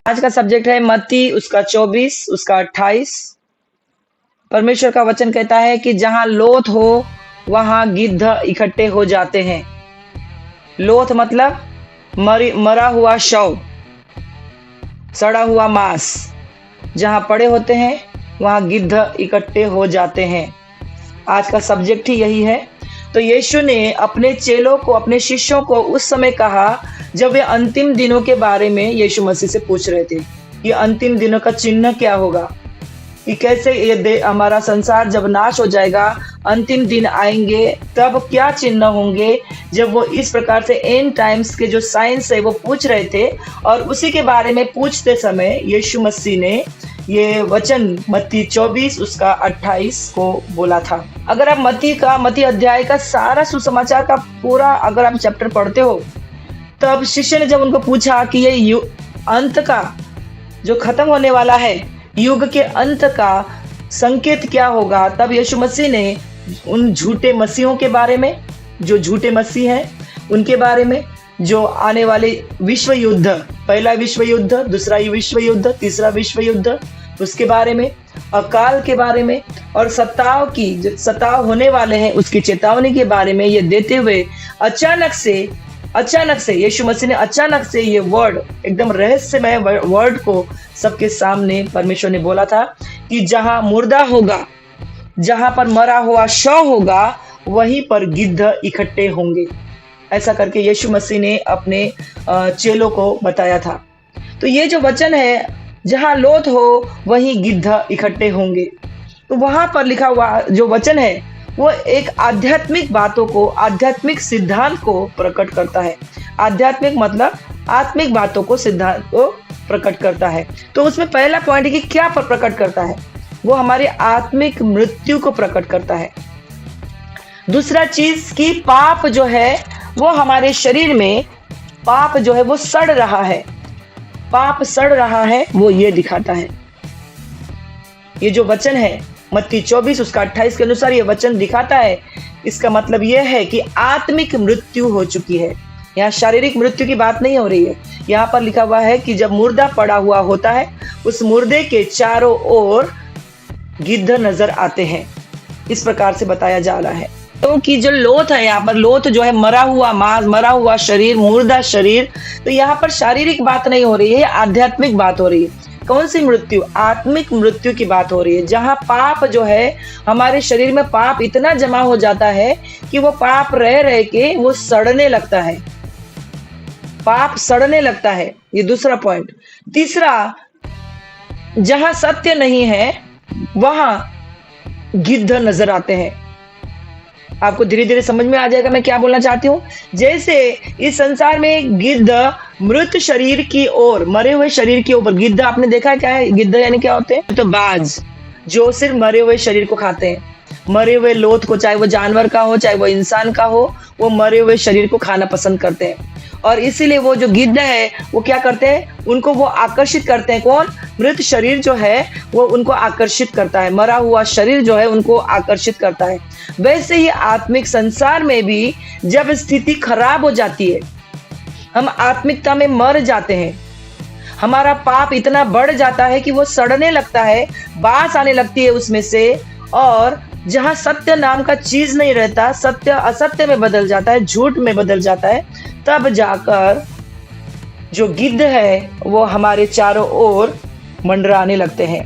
आज का सब्जेक्ट है मत्ती उसका 24 उसका 28। परमेश्वर का वचन कहता है कि जहां लोथ हो वहां गिद्ध इकट्ठे हो जाते हैं। लोथ मतलब मरा हुआ शव, सड़ा हुआ मांस। जहां पड़े होते हैं वहां गिद्ध इकट्ठे हो जाते हैं। आज का सब्जेक्ट ही यही है। तो यीशु ने अपने चेलों को, अपने शिष्यों को उस समय कहा जब वे अंतिम दिनों के बारे में यीशु मसीह से पूछ रहे थे कि अंतिम दिनों का चिन्ह क्या होगा, कि कैसे ये हमारा संसार जब नाश हो जाएगा, अंतिम दिन आएंगे, तब क्या चिन्ह होंगे। जब वो इस प्रकार से एंड टाइम्स के जो साइंस है वो पूछ रहे थे, और उसी के बारे में पूछते समय यीशु मसीह ने ये वचन मत्ती 24 उसका 28 को बोला था। अगर आप मत्ती अध्याय का सारा सुसमाचार का पूरा अगर आप चैप्टर पढ़ते हो, तब शिष्य ने जब उनको पूछा कि ये अंत का जो खत्म होने वाला है, युग के अंत का संकेत क्या होगा, तब यीशु मसीह ने उन झूठे मसीहों के बारे में, जो झूठे मसीह हैं उनके बारे में, जो आने वाले विश्व युद्ध, पहला विश्व युद्ध, दूसरा विश्व युद्ध, तीसरा विश्व युद्ध, उसके बारे में, अकाल के बारे में, और सताव होने वाले हैं उसकी चेतावनी के बारे में ये देते हुए अचानक से यीशु मसीह ने अचानक से ये वर्ड, एकदम रहस्यमय वर्ड को सबके सामने परमेश्वर ने बोला था कि जहां मुर्दा होगा, जहां पर मरा हुआ शव होगा, वहीं पर गिद्ध इकट्ठे होंगे। ऐसा करके यीशु मसीह ने अपने चेलों को बताया था। तो ये जो वचन है, जहां लोथ हो वहीं गिद्ध इकट्ठे होंगे, तो वहां पर लिखा हुआ जो वचन है वो एक आध्यात्मिक बातों को, आध्यात्मिक सिद्धांत को प्रकट करता है। आध्यात्मिक मतलब आत्मिक बातों को, सिद्धांत को प्रकट करता है। तो उसमें पहला पॉइंट है कि क्या प्रकट करता है, वो हमारी आत्मिक मृत्यु को प्रकट करता है। दूसरा चीज कि पाप जो है वो हमारे शरीर में, पाप जो है वो सड़ रहा है, पाप सड़ रहा है, वो ये दिखाता है। ये जो वचन है मत्ती 24 उसका 28 के अनुसार ये वचन दिखाता है। इसका मतलब ये है कि आत्मिक मृत्यु हो चुकी है। यहाँ शारीरिक मृत्यु की बात नहीं हो रही है। यहाँ पर लिखा हुआ है कि जब मुर्दा पड़ा हुआ होता है, उस मुर्दे के चारों ओर गिद्ध नजर आते हैं। इस प्रकार से बताया जा रहा है। तो कि जो लोथ है, यहाँ पर लोथ जो है मरा हुआ मांस, मरा हुआ शरीर, मुर्दा शरीर। तो यहाँ पर शारीरिक बात नहीं हो रही है, आध्यात्मिक बात हो रही है। कौन सी मृत्यु? आत्मिक मृत्यु की बात हो रही है। जहां पाप जो है, हमारे शरीर में पाप इतना जमा हो जाता है कि वो पाप रह के वो सड़ने लगता है, पाप सड़ने लगता है। ये दूसरा पॉइंट। तीसरा, जहां सत्य नहीं है वहां गिद्ध नजर आते हैं। आपको धीरे धीरे समझ में आ जाएगा मैं क्या बोलना चाहती हूँ। जैसे इस संसार में गिद्ध मृत शरीर की ओर, मरे हुए शरीर की ऊपर, गिद्ध आपने देखा है क्या है? गिद्ध यानी क्या होते हैं? तो बाज, जो सिर्फ मरे हुए शरीर को खाते हैं। मरे हुए लोथ को, चाहे वो जानवर का हो चाहे वो इंसान का हो, वो मरे हुए शरीर को खाना पसंद करते हैं। और इसीलिए वो जो गिद्ध है वो क्या करते हैं, उनको वो आकर्षित करते हैं। कौन? मृत शरीर जो है वो उनको आकर्षित करता है, मरा हुआ शरीर जो है उनको आकर्षित करता है। वैसे ही आत्मिक संसार में भी जब स्थिति खराब हो जाती है, हम आत्मिकता में मर जाते हैं, हमारा पाप इतना बढ़ जाता है कि वो सड़ने लगता है, बास आने लगती है उसमें से, और जहां सत्य नाम का चीज नहीं रहता, सत्य असत्य में बदल जाता है, झूठ में बदल जाता है, तब जाकर जो गिद्ध है वो हमारे चारों ओर मंडराने लगते हैं।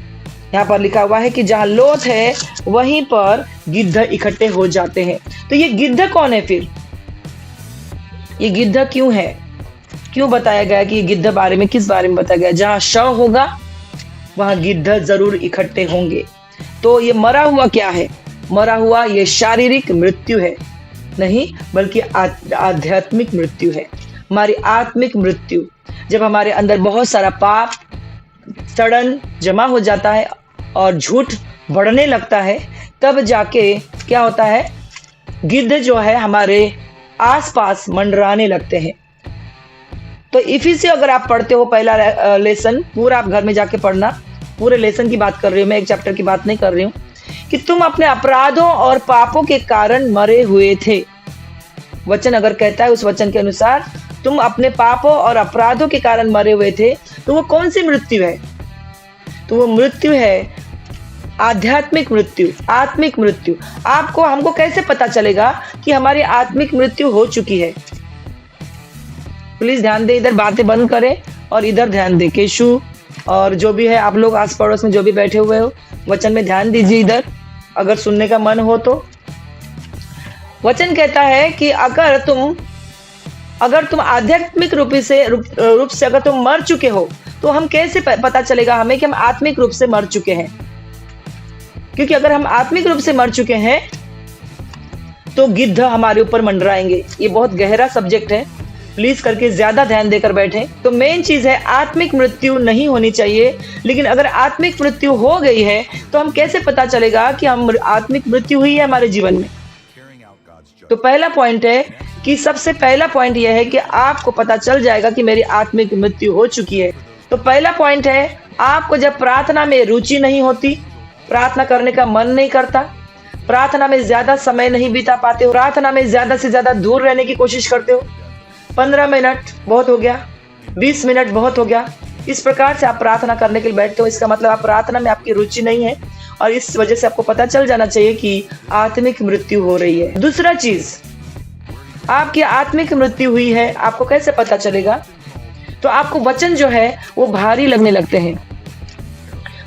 यहाँ पर लिखा हुआ है कि जहां लोथ है वहीं पर गिद्ध इकट्ठे हो जाते हैं। तो ये गिद्ध कौन है फिर? ये गिद्ध क्यों है? क्यों बताया गया कि ये गिद्ध बारे में, किस बारे में बताया गया? जहां शव होगा वहां गिद्ध जरूर इकट्ठे होंगे। तो ये मरा हुआ क्या है? मरा हुआ ये शारीरिक मृत्यु है नहीं, बल्कि आध्यात्मिक मृत्यु है, हमारी आत्मिक मृत्यु। जब हमारे अंदर बहुत सारा पाप, सड़न जमा हो जाता है और झूठ बढ़ने लगता है, तब जाके क्या होता है, गिद्ध जो है हमारे आसपास मंडराने लगते हैं। तो इफिसियों अगर आप पढ़ते हो पहला लेसन, पूरा आप घर में जाके पढ़ना, पूरे लेसन की बात कर रही हूँ मैं, एक चैप्टर की बात नहीं कर रही हूँ, कि तुम अपने अपराधों और पापों के कारण मरे हुए थे। वचन अगर कहता है उस वचन के अनुसार तुम अपने पापों और अपराधों के कारण मरे हुए थे, तो वो कौन सी मृत्यु है? तो वो मृत्यु है आध्यात्मिक मृत्यु, आत्मिक मृत्यु। आपको हमको कैसे पता चलेगा कि हमारी आत्मिक मृत्यु हो चुकी है? प्लीज ध्यान दे, इधर बातें बंद करें और इधर ध्यान दे। केशु और जो भी है आप लोग आस पड़ोस में जो भी बैठे हुए हो, वचन में ध्यान दीजिए इधर, अगर सुनने का मन हो तो। वचन कहता है कि अगर तुम आध्यात्मिक रूप से अगर तुम मर चुके हो, तो हम कैसे पता चलेगा हमें कि हम आत्मिक रूप से मर चुके हैं? क्योंकि अगर हम आत्मिक रूप से मर चुके हैं तो गिद्ध हमारे ऊपर मंडराएंगे। ये बहुत गहरा सब्जेक्ट है, प्लीज करके ज्यादा ध्यान देकर बैठें। तो मेन चीज है आत्मिक मृत्यु नहीं होनी चाहिए, लेकिन अगर आत्मिक मृत्यु हो गई है तो हम कैसे पता चलेगा कि हम आत्मिक मृत्यु हुई है हमारे जीवन में? तो पहला पॉइंट है कि सबसे पहला पॉइंट यह है कि आपको पता चल जाएगा कि मेरी आत्मिक मृत्यु हो चुकी है। तो पहला पॉइंट है, आपको जब प्रार्थना में रुचि नहीं होती, प्रार्थना करने का मन नहीं करता, प्रार्थना में ज्यादा समय नहीं बिता पाते हो, प्रार्थना में ज्यादा से ज्यादा दूर रहने की कोशिश करते हो, 15 मिनट बहुत हो गया, 20 मिनट बहुत हो गया, इस प्रकार से आप प्रार्थना करने के लिए बैठते हो, इसका मतलब आप प्रार्थना में आपकी रुचि नहीं है और इस वजह से आपको पता चल जाना चाहिए कि आत्मिक मृत्यु हो रही है। दूसरा चीज, आपकी आत्मिक मृत्यु हुई है, आपको कैसे पता चलेगा? तो आपको वचन जो है वो भारी लगने लगते हैं,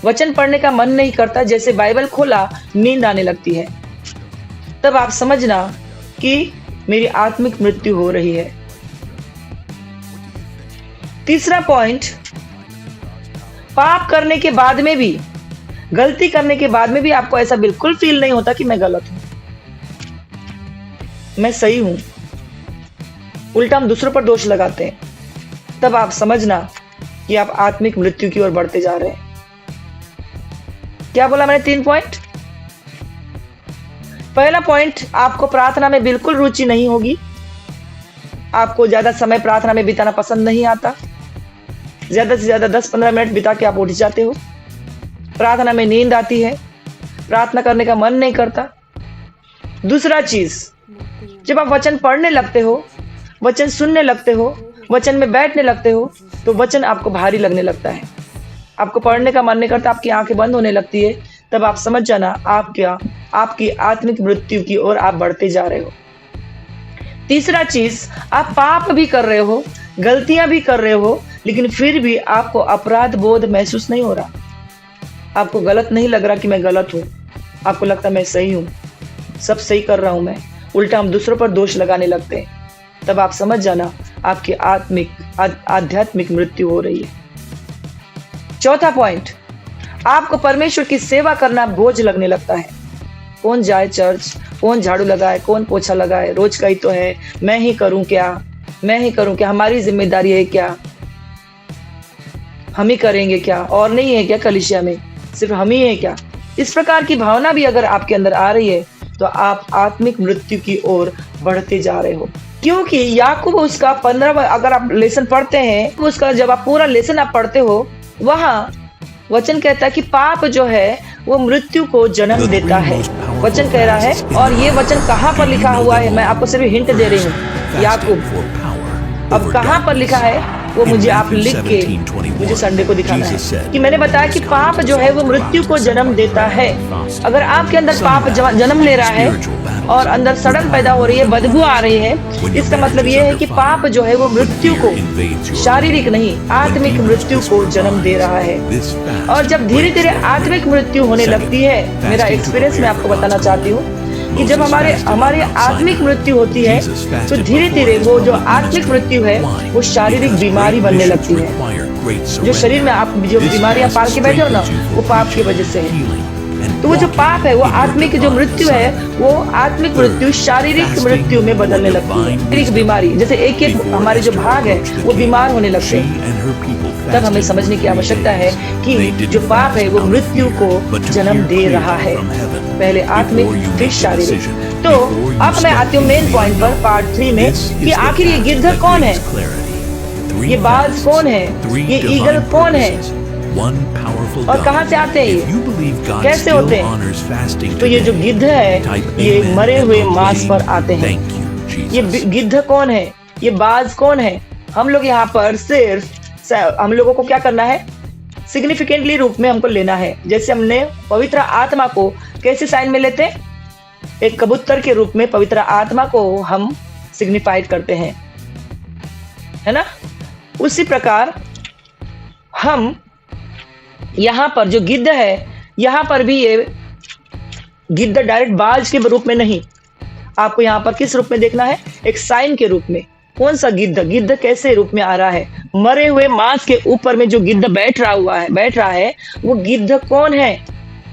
वचन पढ़ने का मन नहीं करता, जैसे बाइबल खोला नींद आने लगती है, तब आप समझना कि मेरी आत्मिक मृत्यु हो रही है। तीसरा पॉइंट, पाप करने के बाद में भी, गलती करने के बाद में भी आपको ऐसा बिल्कुल फील नहीं होता कि मैं गलत हूं, मैं सही हूं, उल्टा हम दूसरों पर दोष लगाते हैं, तब आप समझना कि आप आत्मिक मृत्यु की ओर बढ़ते जा रहे हैं। क्या बोला मैंने? 3 पॉइंट। पहला पॉइंट, आपको प्रार्थना में बिल्कुल रुचि नहीं होगी, आपको ज्यादा समय प्रार्थना में बिताना पसंद नहीं आता, ज्यादा से ज्यादा 10-15 मिनट बिता के आप उठ जाते हो, प्रार्थना में नींद आती है, प्रार्थना करने का मन नहीं करता। दूसरा चीज, जब आप वचन पढ़ने लगते हो, वचन सुनने लगते हो, वचन में बैठने लगते हो, तो वचन आपको भारी लगने लगता है, आपको पढ़ने का मन नहीं करता, आपकी आंखें बंद होने लगती है, तब आप समझ जाना आपकी आत्मिक मृत्यु की ओर आप बढ़ते जा रहे हो। तीसरा चीज, आप पाप भी कर रहे हो, गलतियां भी कर रहे हो, लेकिन फिर भी आपको अपराध बोध महसूस नहीं हो रहा, आपको गलत नहीं लग रहा कि मैं गलत हूं, आपको लगता मैं सही हूं, सब सही कर रहा हूं मैं, उल्टा हम दूसरों पर दोष लगाने लगते हैं, तब आप समझ जाना आपकी आध्यात्मिक मृत्यु हो रही है। चौथा पॉइंट, आपको परमेश्वर की सेवा करना बोझ लगने लगता है। कौन जाए चर्च, कौन झाड़ू लगाए, कौन पोछा लगाए, रोज का ही तो है, मैं ही करूं क्या, हमारी जिम्मेदारी है क्या, हम ही करेंगे क्या, और नहीं है क्या कलीसिया में, सिर्फ हम ही है क्या? इस प्रकार की भावना भी अगर आपके अंदर आ रही है तो आप आत्मिक मृत्यु की ओर बढ़ते जा रहे हो। क्योंकि याकूब उसका 15 अगर आप लेसन पढ़ते हैं, उसका जब आप पूरा लेसन आप पढ़ते हो, वहां वचन कहता है कि पाप जो है वो मृत्यु को जन्म देता है, वचन कह रहा है। और ये वचन कहाँ पर लिखा हुआ है, मैं आपको सिर्फ हिंट दे रही हूँ, याकूब। अब कहाँ पर लिखा है वो मुझे आप लिख के मुझे संडे को दिखाना है, कि मैंने बताया कि पाप जो है वो मृत्यु को जन्म देता है। अगर आपके अंदर पाप जन्म ले रहा है और अंदर सड़न पैदा हो रही है, बदबू आ रही है, इसका मतलब ये है कि पाप जो है वो मृत्यु को, शारीरिक नहीं आत्मिक मृत्यु को जन्म दे रहा है। और जब धीरे धीरे आत्मिक मृत्यु होने लगती है, मेरा एक्सपीरियंस मैं आपको बताना चाहती हूँ कि जब हमारी आत्मिक मृत्यु होती है तो धीरे धीरे वो जो आत्मिक मृत्यु है वो शारीरिक बीमारी बनने लगती है। जो शरीर में आप जो बीमारियां पाल के बैठे हो ना, वो पाप की वजह से है। तो वो जो पाप है, वो आत्मिक जो मृत्यु है, वो आत्मिक मृत्यु शारीरिक मृत्यु में बदलने लगती है। शारीरिक बीमारी, जैसे एक एक हमारे जो भाग है वो बीमार होने लगते हैं। तब हमें समझने की आवश्यकता है कि जो पाप है वो मृत्यु को जन्म दे रहा है, पहले आत्मिक फिर शारीरिक। तो अब मैं आती हूँ मेन पॉइंट पर, पार्ट 3 में, कि आखिर ये गिद्ध कौन है, ये बाज कौन है, ये ईगल कौन है, और कहां से आते हैं, ये कैसे होते हैं? तो ये जो गिद्ध है ये मरे हुए मांस पर आते हैं। ये गिद्ध कौन है, ये बाज कौन है। हम लोग यहाँ पर सिर्फ हम लोगों को क्या करना है, सिग्निफिकेंटली रूप में हमको लेना है। जैसे हमने पवित्र आत्मा को कैसे साइन में लेते हैं, एक कबूतर के रूप में पवित्र आत्मा को हम सिग्निफाइड करते हैं, है ना। उसी प्रकार हम यहाँ पर जो गिद्ध है, यहाँ पर भी ये गिद्ध डायरेक्ट बाज के रूप में नहीं, आपको यहाँ पर किस रूप में देखना है, एक साइन के रूप में। कौन सा गिद्ध, गिद्ध कैसे रूप में आ रहा है, मरे हुए मांस के ऊपर में जो गिद्ध बैठ रहा है वो गिद्ध कौन है।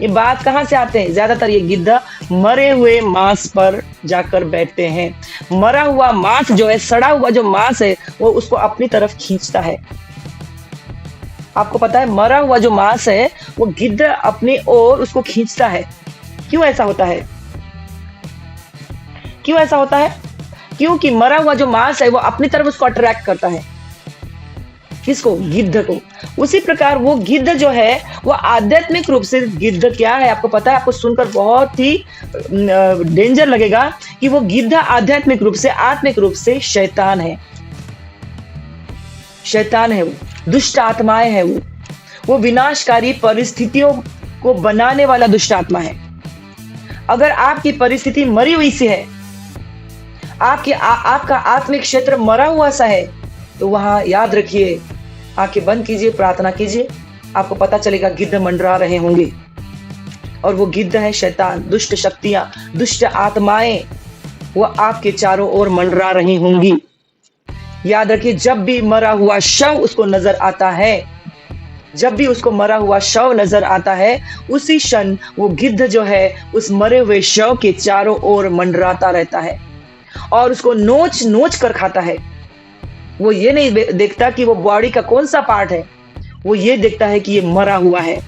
ये बात कहाँ से आते हैं, ज्यादातर ये गिद्ध मरे हुए मांस पर जाकर बैठते हैं। मरा हुआ मांस जो है, सड़ा हुआ जो मांस है, वो उसको अपनी तरफ खींचता है। आपको पता है मरा हुआ जो मांस है वो गिद्ध अपनी ओर उसको खींचता है। क्यों ऐसा होता है, क्यों ऐसा होता है, क्योंकि मरा हुआ जो मांस है वो अपनी तरफ उसको अट्रैक्ट करता है। किसको, गिद्ध को। उसी प्रकार वो गिद्ध जो है वो आध्यात्मिक रूप से गिद्ध क्या है, आपको पता है, आपको सुनकर बहुत ही डेंजर लगेगा कि वो गिद्ध आध्यात्मिक रूप से, आत्मिक रूप से शैतान है। शैतान है वो, दुष्ट आत्माएं है वो विनाशकारी परिस्थितियों को बनाने वाला दुष्ट आत्मा है। अगर आपकी परिस्थिति मरी हुई सी है, आपका आत्मिक क्षेत्र मरा हुआ सा है, तो वहां याद रखिए, आंखें बंद कीजिए, प्रार्थना कीजिए, आपको पता चलेगा गिद्ध मंडरा रहे होंगे। और वो गिद्ध है शैतान, दुष्ट शक्तियां, दुष्ट आत्माएं, वो आपके चारों ओर मंडरा रही होंगी। याद रखिए, जब भी मरा हुआ शव उसको नजर आता है, जब भी उसको मरा हुआ शव नजर आता है, उसी क्षण वो गिद्ध जो है उस मरे हुए शव के चारों ओर मंडराता रहता है और उसको नोच नोच कर खाता है। वो ये नहीं देखता कि वो बॉडी का कौन सा पार्ट है, वो ये देखता है कि ये मरा हुआ है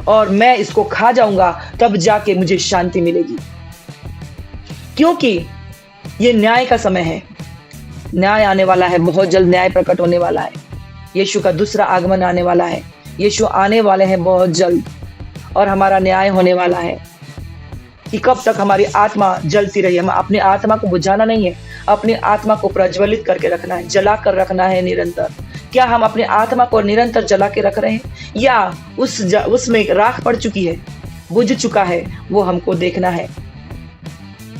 और मैं इसको खा जाऊंगा, तब जाके मुझे शांति मिलेगी। क्योंकि ये न्याय का समय है, न्याय आने वाला है, बहुत जल्द न्याय प्रकट होने वाला है। यीशु का दूसरा आगमन आने वाला है, यीशु आने वाले हैं बहुत जल्द और हमारा न्याय होने वाला है। कि कब तक हमारी आत्मा जलती रही, हम अपनी आत्मा को बुझाना नहीं है, अपनी आत्मा को प्रज्वलित करके रखना है, जला कर रखना है निरंतर। क्या हम अपनी आत्मा को निरंतर जला के रख रहे हैं, या उसमें राख पड़ चुकी है, बुझ चुका है, वो हमको देखना है।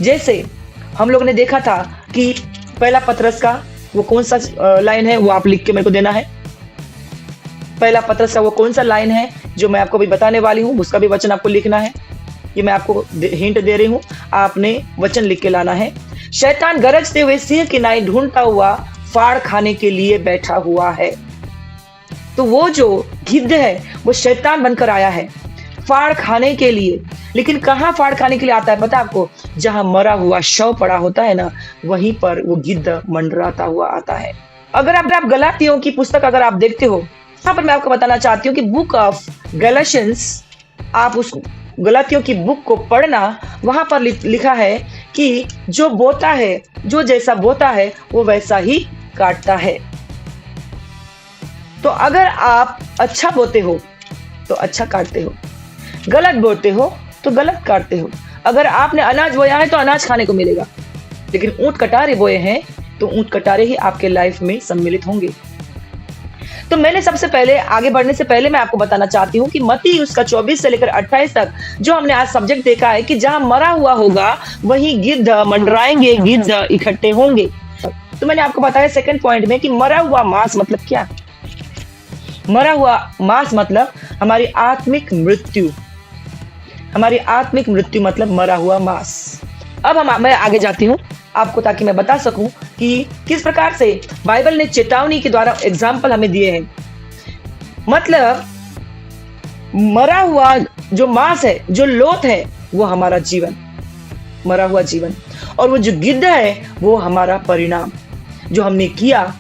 जैसे हम लोग ने देखा था कि पहला पतरस का वो कौन सा लाइन है, वो आप लिख के मेरे को देना है। पहला पतरस का वो कौन सा लाइन है जो मैं आपको भी बताने वाली हूँ, उसका भी वचन आपको लिखना है। ये मैं आपको हिंट दे रही हूँ, आपने वचन लिख के लाना है। शैतान गरजते हुए सिंह की नाई ढूंढता हुआ फाड़ खाने के लिए बैठा हुआ है। तो वो जो गिद्ध है वो शैतान बनकर आया है फाड़ खाने के लिए। लेकिन कहाँ फाड़ खाने के लिए आता है पता है आपको, जहां मरा हुआ शव पड़ा होता है ना, वहीं पर वो गिद्ध मंडराता हुआ आता है। अगर आप गलातियों की पुस्तक अगर आप देखते हो, यहाँ पर मैं आपको बताना चाहती हूँ कि बुक ऑफ गैलेशियंस, आप उस गलातियों की बुक को पढ़ना, वहां पर लिखा है कि जो बोता है, जो जैसा बोता है वो वैसा ही काटता है। तो अगर आप अच्छा बोते हो तो अच्छा काटते हो, गलत बोते हो तो गलत काटते हो। अगर आपने अनाज बोया है तो अनाज खाने को मिलेगा, लेकिन ऊंट कटारे बोए हैं तो ऊंट कटारे ही आपके लाइफ में सम्मिलित होंगे। तो मैंने सबसे पहले आगे बढ़ने से पहले मैं आपको बताना चाहती हूँ कि मत्ती उसका 24 से लेकर 28 तक जो हमने आज सब्जेक्ट देखा है कि जहां मरा हुआ होगा वहीं गिद्ध मंडराएंगे, गिद्ध इकट्ठे होंगे। तो मैंने आपको बताया सेकंड पॉइंट में कि मरा हुआ मांस मतलब क्या। मरा हुआ मांस मतलब हमारी आत्मिक मृत्यु, हमारी आत्मिक मृत्यु मतलब मरा हुआ मांस। अब मैं आगे जाती हूँ आपको, ताकि मैं बता सकूं कि किस प्रकार से बाइबल ने चेतावनी के द्वारा एग्जाम्पल हमें दिए हैं। मतलब मरा हुआ जो मांस है, जो लोथ है, वो हमारा जीवन, मरा हुआ जीवन, और वो जो गिद्ध है वो हमारा परिणाम, जो हमने किया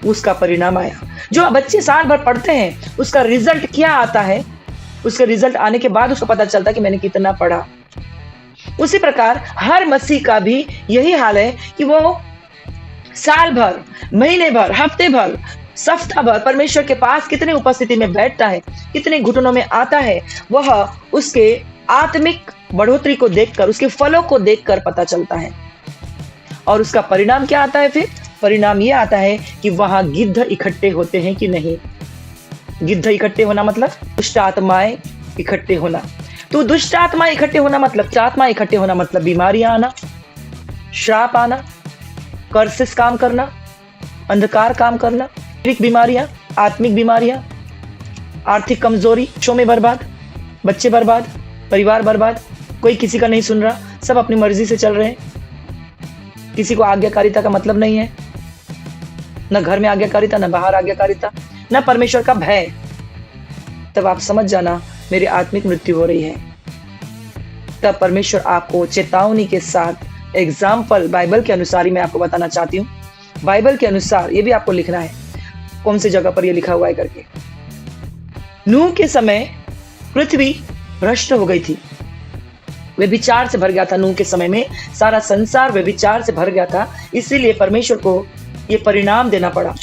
उसका परिणाम आया। जो बच्चे साल भर पढ़ते हैं उसका रिजल्ट क्या आता है, उसका रिजल्ट आने के बाद उसको पता चलता है कि मैंने कितना पढ़ा। उसी प्रकार हर मसीह का भी यही हाल है कि वो साल भर, महीने भर, हफ्ते भर, सप्ताह भर परमेश्वर के पास कितने उपस्थिति में बैठता है, कितने घुटनों में आता है, वह उसके आत्मिक बढ़ोतरी को देखकर, उसके फलों को देखकर पता चलता है। और उसका परिणाम क्या आता है फिर? परिणाम ये आता है कि वहां गिद्ध इकट्ठे होते हैं कि नहीं। गिद्ध इकट्ठे होना मतलब दुष्ट आत्माएं इकट्ठे होना। तो दुष्ट आत्मा इकट्ठे होना मतलब बीमारियां आना, श्राप आना, कर्सेस काम करना, अंधकार काम करना, शारीरिक बीमारियां, आत्मिक बीमारियां, आर्थिक कमजोरी, शो में बर्बाद, बच्चे बर्बाद, परिवार बर्बाद, कोई किसी का नहीं सुन रहा, सब अपनी मर्जी से चल रहे हैं, किसी को आज्ञाकारिता का मतलब नहीं है, न घर में आज्ञाकारिता, न बाहर आज्ञाकारिता, न परमेश्वर का भय। तब आप समझ जाना मेरी आत्मिक मृत्यु हो रही है। तब परमेश्वर आपको चेतावनी के साथ एग्जाम्पल बाइबल के अनुसार ही मैं आपको बताना चाहती हूँ। बाइबल के अनुसार ये भी आपको लिखना है कौन सी जगह पर ये लिखा हुआ है करके। नूह के समय पृथ्वी भ्रष्ट हो गई थी, व्यभिचार से भर गया था। नूह के समय में सारा संसार व्यभिचार से भर गया था, इसीलिए परमेश्वर को ये परिणाम देना पड़ा।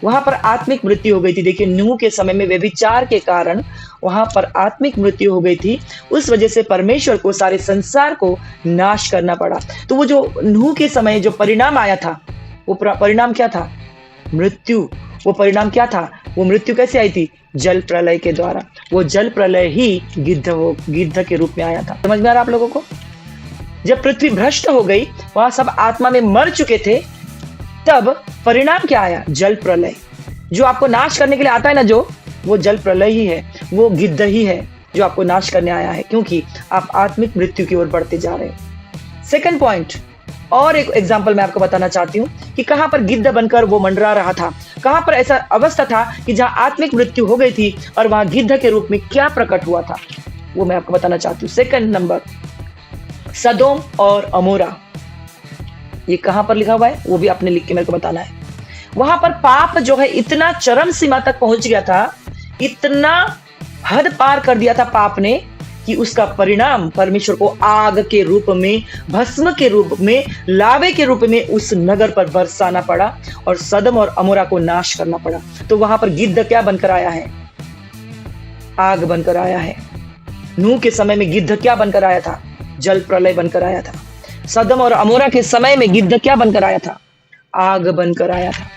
वहां पर आत्मिक मृत्यु हो गई थी। देखिए, नूह के समय में व्यभिचार के कारण वहां पर आत्मिक मृत्यु हो गई थी। उस वजह से परमेश्वर को सारे संसार को नाश करना पड़ा। तो वो जो नूह के समय जो परिणाम आया था, वो परिणाम क्या था? मृत्यु। वो परिणाम क्या था? वो मृत्यु कैसे आई थी? जल प्रलय के द्वारा। वो जल प्रलय ही गिद्ध के रूप में आया था। समझ में आ रहा आप लोगों को? जब पृथ्वी भ्रष्ट हो गई, वहां सब आत्मा में मर चुके थे, तब परिणाम क्या आया? जल प्रलय। जो आपको नाश करने के लिए आता है ना, जो वो जल प्रलय ही है, वो गिद्ध ही है जो आपको नाश करने आया है, क्योंकि आप आत्मिक मृत्यु की ओर बढ़ते जा रहे हैं। सेकंड पॉइंट, और एक एग्जांपल मैं आपको बताना चाहती हूँ कि कहां पर गिद्ध बनकर वो मंडरा रहा था, कहां पर ऐसा अवस्था था कि जहां आत्मिक मृत्यु हो गई थी और वहां गिद्ध के रूप में क्या प्रकट हुआ था, वो मैं आपको बताना चाहती हूँ। सेकंड नंबर, सदोम और अमोरा। ये कहां पर लिखा हुआ है वो भी आपने लिख के मेरे को बताना है। वहां पर पाप जो है इतना चरम सीमा तक पहुंच गया था, इतना हद पार कर दिया था पाप ने, कि उसका परिणाम परमेश्वर को आग के रूप में, भस्म के रूप में, लावे के रूप में उस नगर पर बरसाना पड़ा और सदम और अमोरा को नाश करना पड़ा। तो वहां पर गिद्ध क्या बनकर आया है? आग बनकर आया है। नूह के समय में गिद्ध क्या बनकर आया था? जल प्रलय बनकर आया था। सदम और अमोरा के समय में गिद्ध क्या बनकर आया था? आग बनकर आया था।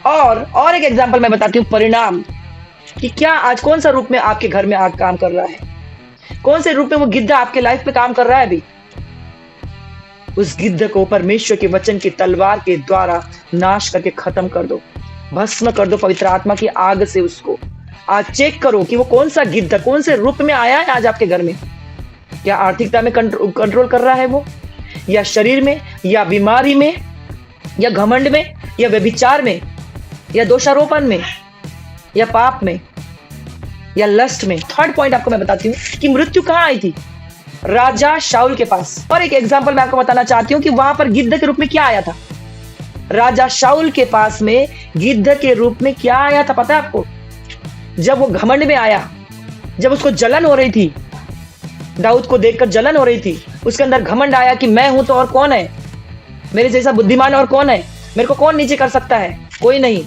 और एक एग्जांपल मैं बताती हूँ, परिणाम, कि क्या आज कौन सा रूप में आपके घर में आग काम कर रहा है, कौन से रूप में वो गिद्ध आपके लाइफ में काम कर रहा है अभी। उस गिद्ध को परमेश्वर के वचन की तलवार के द्वारा नाश करके खत्म कर दो, भस्म कर दो पवित्र आत्मा की आग से। उसको आज चेक करो कि वो कौन सा गिद्ध, कौन से रूप में आया है आज आपके घर में। क्या आर्थिकता में कंट्रोल कर रहा है वो, या शरीर में, या बीमारी में, या घमंड में, या व्यभिचार में, या दोषारोपण में, या पाप में, या लस्ट में। थर्ड पॉइंट आपको मैं बताती हूँ कि मृत्यु कहाँ आई थी? राजा शाऊल के पास। और एक एग्जांपल मैं आपको बताना चाहती हूँ कि वहां पर गिद्ध के रूप में क्या आया था। राजा शाऊल के पास में गिद्ध के रूप में क्या आया था पता है आपको? जब वो घमंड में आया, जब उसको जलन हो रही थी, दाऊद को देखकर जलन हो रही थी, उसके अंदर घमंड आया कि मैं हूं तो और कौन है, मेरे जैसा बुद्धिमान और कौन है, मेरे को कौन नीचे कर सकता है, कोई नहीं।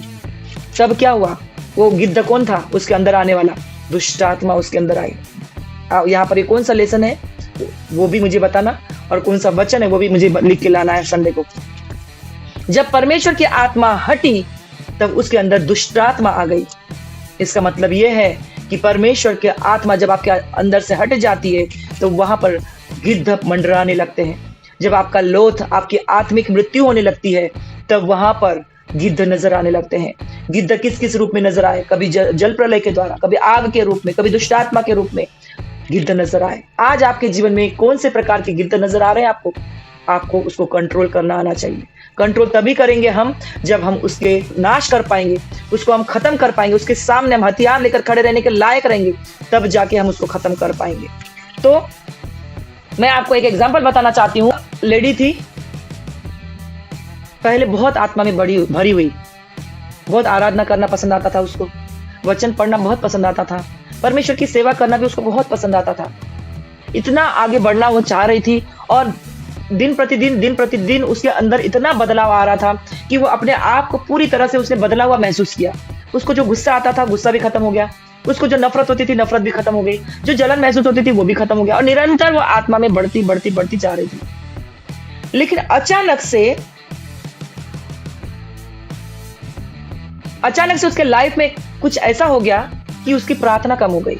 तब क्या हुआ? वो गिद्ध कौन था? उसके अंदर आने वाला दुष्ट आत्मा उसके अंदर आई। यहाँ पर ये कौन सा लेसन है वो भी मुझे बताना, और कौन सा वचन है वो भी मुझे लिख के लाना है संडे को। जब परमेश्वर की आत्मा हटी, तब उसके अंदर दुष्ट आत्मा आ गई। इसका मतलब यह है कि परमेश्वर की आत्मा जब आपके अंदर से हट जाती है, तो वहां पर गिद्ध मंडराने लगते हैं। जब आपका लोथ, आपकी आत्मिक मृत्यु होने लगती है, तब वहां पर गिद्ध नजर आने लगते हैं। गिद्ध किस किस रूप में नजर आए? कभी जल प्रलय के द्वारा, कभी आग के रूप में, कभी दुष्ट आत्मा के रूप में गिद्ध नजर आए। आज आपके जीवन में कौन से प्रकार के गिद्ध नजर आ रहे हैं आपको उसको कंट्रोल करना आना चाहिए। कंट्रोल तभी करेंगे हम जब हम उसके नाश कर पाएंगे, उसको हम खत्म कर पाएंगे, उसके सामने हम हथियार लेकर खड़े रहने के लायक रहेंगे, तब जाके हम उसको खत्म कर पाएंगे। तो मैं आपको एक एग्जांपल बताना चाहती हूँ। लेडी थी, पहले बहुत आत्मा में भरी हुई, बहुत आराधना करना पसंद आता था उसको, वचन पढ़ना बहुत पसंद आता था, परमेश्वर की सेवा करना भी उसको बहुत पसंद आता था। इतना आगे बढ़ना वो चाह रही थी, और दिन प्रतिदिन उसके अंदर इतना बदलाव आ रहा था कि वो अपने आप को पूरी तरह से उसने बदला हुआ महसूस किया। उसको जो गुस्सा आता था, गुस्सा भी खत्म हो गया, उसको जो नफरत होती थी, नफरत भी खत्म हो गई, जो जलन महसूस होती थी वो भी खत्म हो गया, और निरंतर वो आत्मा में बढ़ती जा रही थी। लेकिन अचानक से उसके लाइफ में कुछ ऐसा हो गया कि उसकी प्रार्थना कम हो गई,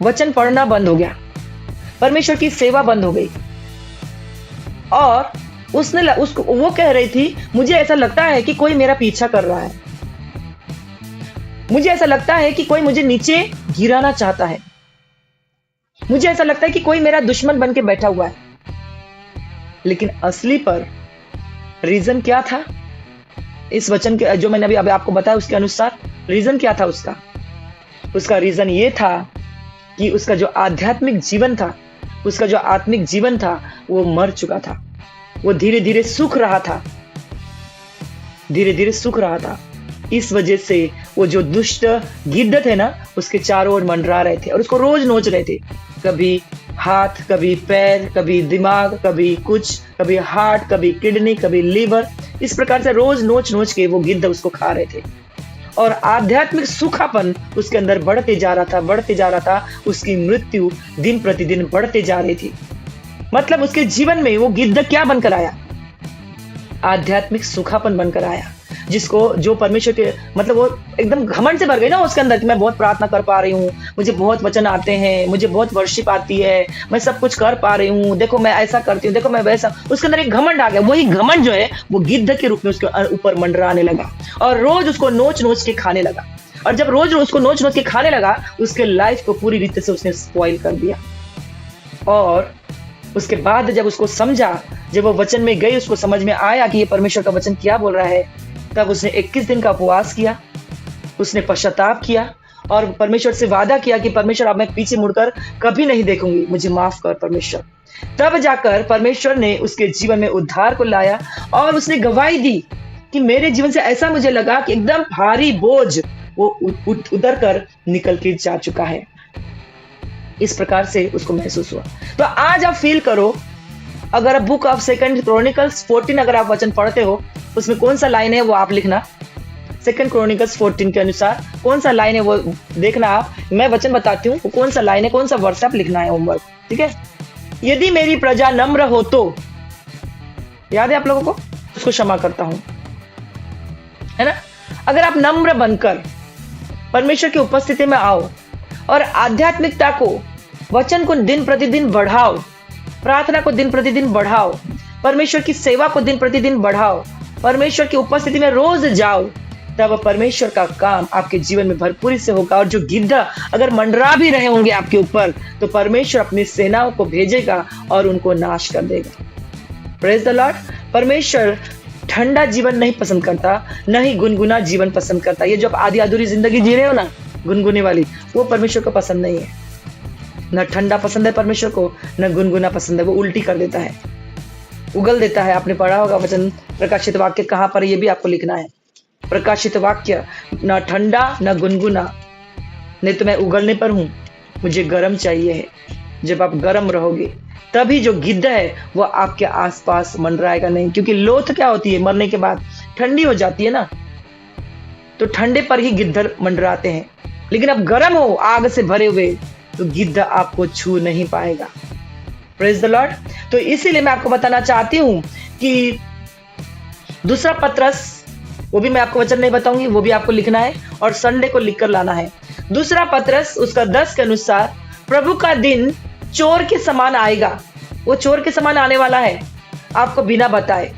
वचन पढ़ना बंद हो गया, परमेश्वर की सेवा बंद हो गई। और उसको वो कह रही थी, मुझे ऐसा लगता है कि कोई मेरा पीछा कर रहा है, मुझे ऐसा लगता है कि कोई मुझे नीचे गिराना चाहता है, मुझे ऐसा लगता है कि कोई मेरा दुश्मन बन के बैठा हुआ है। लेकिन असली पर रीजन क्या था? इस वचन के जो मैंने अभी आपको बताया उसके अनुसार रीजन क्या था उसका रीजन ये था कि उसका जो आध्यात्मिक जीवन था, उसका जो आत्मिक जीवन था, वो मर चुका था। वो धीरे धीरे सूख रहा था, धीरे धीरे सूख रहा था। इस वजह से वो जो दुष्ट गिद्ध थे ना, उसके चारों ओर मंडरा रहे थे और उसको रोज नोच रहे थे। कभी हाथ, कभी पैर, कभी दिमाग, कभी कुछ, कभी हार्ट, कभी किडनी, कभी लीवर। इस प्रकार से रोज नोच नोच के वो गिद्ध उसको खा रहे थे और आध्यात्मिक सूखापन उसके अंदर बढ़ते जा रहा था, बढ़ते जा रहा था। उसकी मृत्यु दिन प्रतिदिन बढ़ते जा रही थी। मतलब उसके जीवन में वो गिद्ध क्या बनकर आया? आध्यात्मिक सूखापन बनकर आया, जिसको जो परमेश्वर के मतलब वो एकदम घमंड से भर गई ना उसके अंदर कि मैं बहुत प्रार्थना कर पा रही हूँ, मुझे बहुत वचन आते हैं, मुझे बहुत वर्शिप आती है, मैं सब कुछ कर पा रही हूँ, देखो मैं ऐसा करती हूँ, देखो मैं वैसा। उसके अंदर एक घमंड आ गया। वही घमंड जो है वो गिद्ध के रूप में उसके ऊपर मंडराने लगा और रोज उसको नोच नोच के खाने लगा। और जब रोज उसको नोच नोच के खाने लगा, उसके लाइफ को पूरी रीति से उसने स्पॉइल कर दिया। और उसके बाद जब उसको समझा, जब वो वचन में गई, उसको समझ में आया कि ये परमेश्वर का वचन क्या बोल रहा है, तब उसने 21 दिन का उपवास किया, उसने पश्चाताप किया और परमेश्वर से वादा किया कि परमेश्वर अब मैं पीछे मुड़कर कभी नहीं देखूंगी, मुझे माफ कर परमेश्वर। तब जाकर परमेश्वर ने उसके जीवन में उद्धार को लाया और उसने गवाही दी कि मेरे जीवन से ऐसा मुझे लगा कि एकदम भारी बोझ वो उतर कर निकल के जा चुका है। इस प्रकार से उसको महसूस हुआ। तो आज आप फील करो, अगर आप बुक ऑफ 2 क्रॉनिकल्स 14 अगर आप वचन पढ़ते हो, उसमें कौन सा लाइन है वो आप लिखना। 2 क्रॉनिकल्स 14 के अनुसार कौन सा लाइन है वो देखना आप। मैं वचन बताती हूँ वो कौन सा लाइन है, कौन सा वर्ष आप लिखना है, होमवर्क। ठीक है। यदि मेरी प्रजा नम्र हो तो, याद है आप लोगों को, उसको क्षमा करता हूं, है ना। अगर आप नम्र बनकर परमेश्वर की उपस्थिति में आओ और आध्यात्मिकता को, वचन को दिन प्रतिदिन बढ़ाओ, प्रार्थना को दिन प्रतिदिन बढ़ाओ, परमेश्वर की सेवा को दिन प्रतिदिन बढ़ाओ, परमेश्वर की उपस्थिति में रोज जाओ, तब परमेश्वर का काम आपके जीवन में भरपूरी से होगा। और जो गिद्ध अगर मंडरा भी रहे होंगे आपके ऊपर, तो परमेश्वर अपनी सेनाओं को भेजेगा और उनको नाश कर देगा। Praise the Lord. परमेश्वर ठंडा जीवन नहीं पसंद करता, न ही गुनगुना जीवन पसंद करता। ये जो आप आधी अधूरी जिंदगी जी रहे हो ना, गुनगुने वाली, वो परमेश्वर को पसंद नहीं है। न ठंडा पसंद है परमेश्वर को, न गुनगुना पसंद है। वो उल्टी कर देता है, उगल देता है। आपने पढ़ा होगा वचन प्रकाशित वाक्य कहां पर है, ये भी आपको लिखना है। प्रकाशित वाक्य, न ठंडा न गुनगुना, नहीं तो मैं उगलने पर हूं, मुझे गर्म चाहिए है। जब आप गर्म रहोगे तभी जो गिद्ध है वो आपके आसपास मंडराएगा नहीं, क्योंकि लोथ क्या होती है, मरने के बाद ठंडी हो जाती है ना, तो ठंडे पर ही गिद्ध मंडराते हैं। लेकिन अब गर्म हो, आग से भरे हुए, तो गिद्ध आपको छू नहीं पाएगा। Praise the Lord. तो इसीलिए मैं आपको बताना चाहती हूं कि दूसरा पत्रस, वो भी मैं आपको वचन नहीं बताऊंगी, वो भी आपको लिखना है और संडे को लिखकर लाना है। दूसरा पत्रस उसका 10 के अनुसार, प्रभु का दिन चोर के समान आएगा। वो चोर के समान आने वाला है, आपको बिना बताए।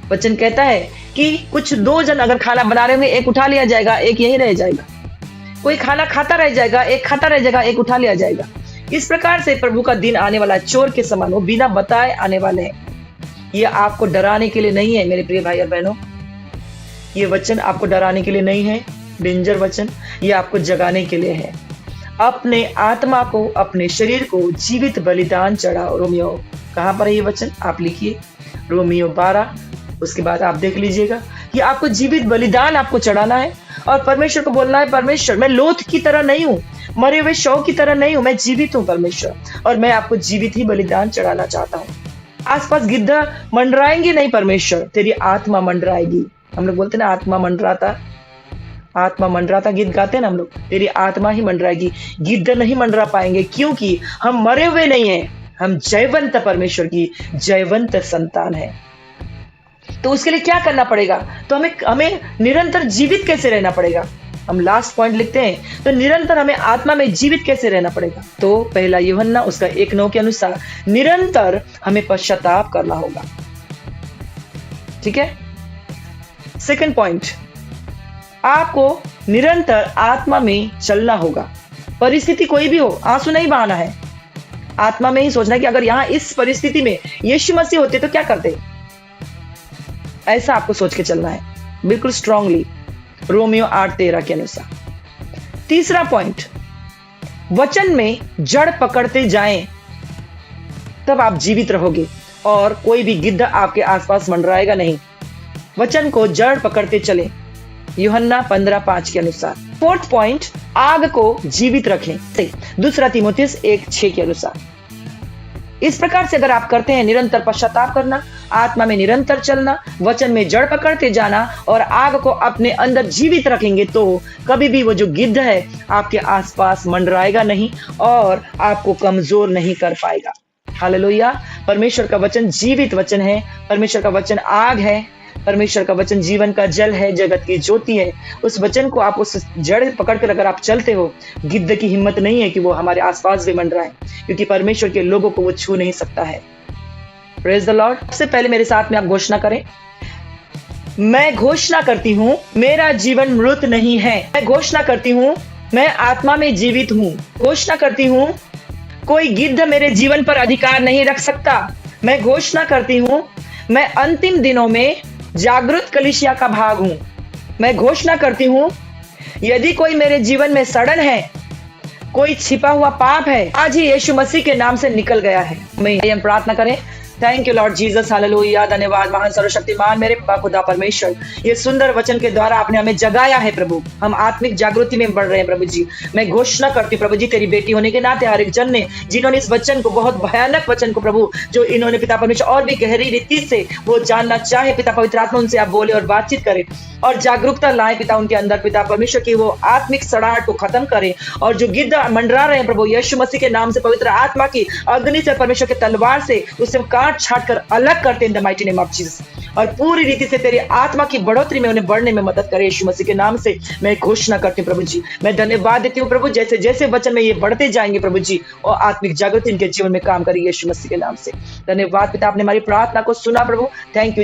वचन कहता है कि कुछ 2 जन अगर खाना बना रहे होंगे, एक उठा लिया जाएगा, एक यहीं रह जाएगा। कोई खाना खाता रह जाएगा, एक खाता रह जाएगा, एक उठा लिया जाएगा। इस प्रकार से प्रभु का दिन आने वाला है, चोर के समान, वो बिना बताए आने वाले हैं। ये आपको डराने के लिए नहीं है मेरे प्रिय भाई और बहनों, ये वचन आपको डराने के लिए नहीं है, डेंजर वचन, ये आपको जगाने के लिए है। अपने आत्मा को, अपने शरीर को जीवित बलिदान चढ़ाओ। रोमियो, कहां पर है ये वचन, आप लिखिए, रोमियो 12, उसके बाद आप देख लीजिएगा कि आपको जीवित बलिदान आपको चढ़ाना है और परमेश्वर को बोलना है, परमेश्वर मैं लोथ की तरह नहीं हूं, मरे हुए शव की तरह नहीं हूं, मैं जीवित हूं परमेश्वर, और मैं आपको जीवित ही बलिदान चढ़ाना चाहता हूं। आसपास गिद्ध मंडराएंगे नहीं परमेश्वर, तेरी आत्मा मंडराएगी। हम लोग बोलते ना आत्मा मंडराता, आत्मा मंडराता गीत गाते हैं ना हम लोग, तेरी आत्मा ही मंडराएगी, गिद्ध नहीं मंडरा पाएंगे, क्योंकि हम मरे हुए नहीं हैं, हम जयवंत परमेश्वर की जयवंत संतान है। तो उसके लिए क्या करना पड़ेगा? तो हमें हमें निरंतर जीवित कैसे रहना पड़ेगा? हम लास्ट पॉइंट लिखते हैं, तो निरंतर हमें आत्मा में जीवित कैसे रहना पड़ेगा? तो पहला यूहन्ना उसका 1:9 के अनुसार निरंतर हमें पश्चाताप करना होगा। ठीक है। सेकंड पॉइंट, आपको निरंतर आत्मा में चलना होगा। परिस्थिति कोई भी हो, आंसू नहीं बहाना है, आत्मा में ही सोचना है कि अगर यहां इस परिस्थिति में यीशु मसीह होते तो क्या करते, ऐसा आपको सोच के चलना है बिल्कुल स्ट्रांगली, रोमियो 8:13 के अनुसार। तीसरा पॉइंट, वचन में जड़ पकड़ते जाएं, तब आप जीवित रहोगे और कोई भी गिद्ध आपके आसपास मंडराएगा नहीं। वचन को जड़ पकड़ते चले, यूहन्ना 15:5 के अनुसार। फोर्थ पॉइंट, आग को जीवित रखें, दूसरा तीमुथियुस 1:6 के अनुसार। इस प्रकार से अगर आप करते हैं, निरंतर पश्चाताप करना, आत्मा में निरंतर चलना, वचन में जड़ पकड़ते जाना और आग को अपने अंदर जीवित रखेंगे, तो कभी भी वो जो गिद्ध है आपके आसपास मंडराएगा नहीं और आपको कमजोर नहीं कर पाएगा। हालेलुया। परमेश्वर का वचन जीवित वचन है, परमेश्वर का वचन आग है, परमेश्वर का वचन जीवन का जल है, जगत की ज्योति है। उस वचन को आप उस जड़ पकड़कर अगर आप चलते हो, गिद्ध की हिम्मत नहीं है कि वो हमारे आसपास भी मंडराए, क्योंकि परमेश्वर के लोगों को वो छू नहीं सकता है। Praise the Lord. सबसे पहले मेरे साथ में आप घोषणा करें, मैं घोषणा करती हूं मेरा जीवन मृत नहीं है। मैं घोषणा करती हूं मैं आत्मा में जीवित हूं। घोषणा करती हूं कोई गिद्ध मेरे जीवन पर अधिकार नहीं रख सकता। मैं घोषणा करती हूं मैं अंतिम दिनों में जागृत कलीसिया का भाग हूं। मैं घोषणा करती हूं यदि कोई मेरे जीवन में सड़न है, कोई छिपा हुआ पाप है, आज ही यीशु मसीह के नाम से निकल गया है। हम प्रार्थना करें। Thank you Lord Jesus, hallelujah, धन्यवाद महान सर्वशक्तिमान मेरे पिता खुदा परमेश्वर, ये सुंदर वचन के द्वारा आपने हमें जगाया है प्रभु। हम आत्मिक जागृति में बढ़ रहे हैं प्रभु जी। मैं घोषणा करती हूँ प्रभु जी, तेरी बेटी होने के नाते हर एक जन ने, जिन्होंने इस वचन को, बहुत भयानक वचन को प्रभु, जो इन्होंने पिता परमेश्वर और भी गहरी रीति से वो जानना चाहे, पिता पवित्र आत्मा उनसे आप बोले और बातचीत करें और जागरूकता लाए पिता उनके अंदर, पिता परमेश्वर की वो आत्मिक सड़ाहट को खत्म करें। और जो गिद्ध मंडरा रहे हैं प्रभु, यीशु मसीह के नाम से पवित्र आत्मा की अग्नि से, परमेश्वर के तलवार से उसे काट छाट कर अलग करते हैं in the mighty name of Jesus, और पूरी रीति से तेरी आत्मा की बढ़ोतरी में उन्हें बढ़ने में मदद करे। यीशु मसीह के नाम से मैं घोषणा करती हूँ प्रभु जी। मैं धन्यवाद देती हूँ प्रभु, जैसे जैसे वचन में ये बढ़ते जाएंगे प्रभु जी, और आत्मिक जागृति इनके जीवन में काम करेगी यीशु मसीह के नाम से। धन्यवाद पिता, आपने हमारी प्रार्थना को सुना प्रभु। Thank you.